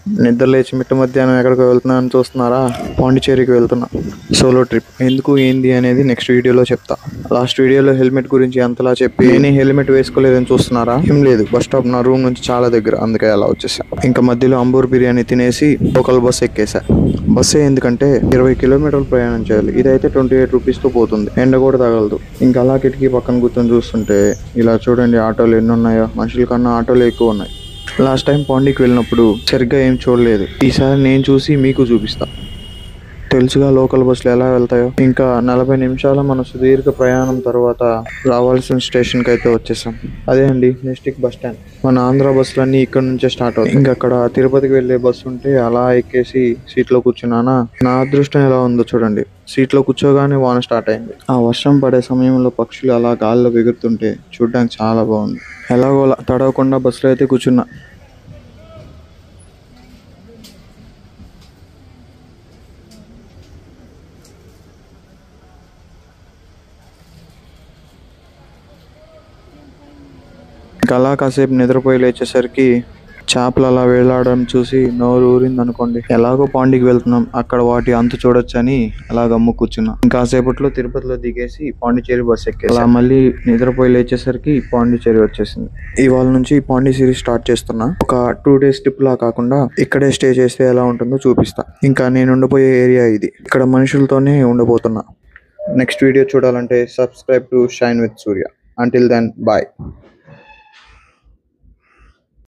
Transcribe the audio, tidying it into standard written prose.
నిద్ర లేచి మిట్ట మధ్యాహ్నం ఎక్కడికి వెళ్తున్నా అని చూస్తున్నారా? పాండిచేరికి వెళ్తున్నా. Solo trip. ఎందుకు ఏంది అనేది నెక్స్ట్ వీడియోలో చెప్తా. లాస్ట్ వీడియోలో హెల్మెట్ గురించి అంతలా చెప్పి నేనే హెల్మెట్ వేసుకోలేదని చూస్తున్నారా? ఏం లేదు, బస్ స్టాప్ నా రూమ్ నుంచి చాలా దగ్గర, అందుకే అలా వచ్చేసా. ఇంకా మధ్యలో అంబూర్ బిర్యానీ తినేసి లోకల్ బస్ ఎక్కేసా. బస్సే ఎందుకంటే 20 కిలోమీటర్లు ప్రయాణం చేయాలి. ఇదైతే 28 రూపీస్తో పోతుంది. ఎండ కూడా తగలదు. ఇంకా అలా కిటికీ పక్కన కూర్చొని చూస్తుంటే ఇలా చూడండి ఆటోలు ఎన్ని ఉన్నాయో. మనుషుల కన్నా ఆటోలు ఎక్కువ ఉన్నాయి. లాస్ట్ టైం పాండీకి వెళ్ళినప్పుడు సరిగ్గా ఏం చూడలేదు. ఈసారి నేను చూసి మీకు చూపిస్తా. తెలుసుగా లోకల్ బస్సులు ఎలా వెళ్తాయో. ఇంకా 40 నిమిషాల మన సుదీర్ఘ ప్రయాణం తర్వాత రావాల్సిన స్టేషన్కి అయితే వచ్చేసాం. అదే అండి డిస్ట్రిక్ట్ బస్ స్టాండ్. మన ఆంధ్ర బస్సులన్నీ ఇక్కడ నుంచే స్టార్ట్ అవుతాయి. ఇంకా అక్కడ తిరుపతికి వెళ్ళే బస్సు ఉంటే అలా ఎక్కేసి సీట్లో కూర్చున్నానా. నా అదృష్టం ఎలా ఉందో చూడండి. సీట్లో కూర్చోగానే వాన స్టార్ట్ అయింది. ఆ వర్షం పడే సమయంలో పక్షులు అలా గాల్లో ఎగురుతుంటే చూడడానికి చాలా బాగుంది. ఎలాగోలా తడవకుండా బస్సులో అయితే కూర్చున్నా. ఇంకా అలా కాసేపు నిద్రపోయి లేచేసరికి చేపలు అలా వేలాడడం చూసి నోరు ఊరింది అనుకోండి. ఎలాగో పాండీకి వెళ్తున్నాం, అక్కడ వాటి అంతు చూడొచ్చని అలా గమ్ము కూర్చున్నా. ఇంకాసేపట్లో తిరుపతిలో దిగేసి పాండిచేరి బస్ ఎక్కేసి అలా మళ్ళీ నిద్రపోయి లేచేసరికి పాండిచేరి వచ్చేసింది. ఇవాళ నుంచి పాండిచేరి స్టార్ట్ చేస్తున్నా. ఒక 2 days ట్రిప్ లా కాకుండా ఇక్కడే స్టే చేస్తే ఎలా ఉంటుందో చూపిస్తా. ఇంకా నేను ఉండిపోయే ఏరియా ఇది. ఇక్కడ మనుషులతోనే ఉండబోతున్నా. నెక్స్ట్ వీడియో చూడాలంటే subscribe to shine with Surya. Until then bye.